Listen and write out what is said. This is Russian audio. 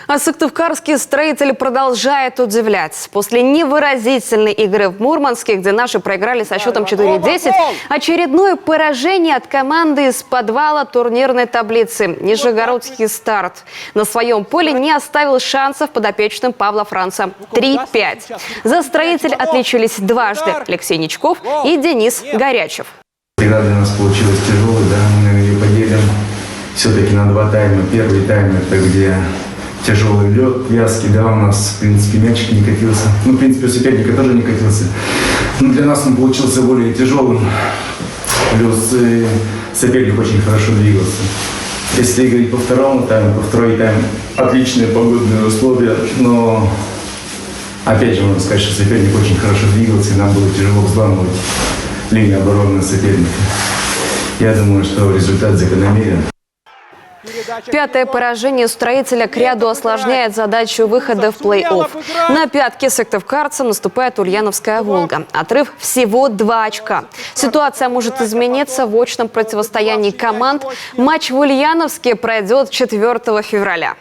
А сыктывкарский строитель продолжает удивлять. После невыразительной игры в Мурманске, где наши проиграли со счетом 4-10, очередное поражение от команды из подвала турнирной таблицы. Нижегородский «Старт» на своем поле не оставил шансов подопечным Павла Франца. 3-5. За строитель отличились дважды Алексей Ничков и Денис Горячев. Игра для нас получилась тяжелой, да, мы, наверное, ее поделим все-таки на два тайма. Первый тайм – это где тяжелый лед, вязкий, да, у нас, в принципе, мячик не катился. Ну, в принципе, у соперника тоже не катился. Но для нас он получился более тяжелым. Плюс соперник очень хорошо двигался. Если говорить по второму тайму, по второй тайм отличные погодные условия, но опять же можно сказать, что соперник очень хорошо двигался, и нам было тяжело взламывать линию обороны соперника. Я думаю, что результат закономерен. Пятое поражение строителя к ряду осложняет задачу выхода в плей-офф. На пятки сыктывкарцам наступает Ульяновская «Волга». Отрыв всего 2 очка. Ситуация может измениться в очном противостоянии команд. Матч в Ульяновске пройдет 4 февраля.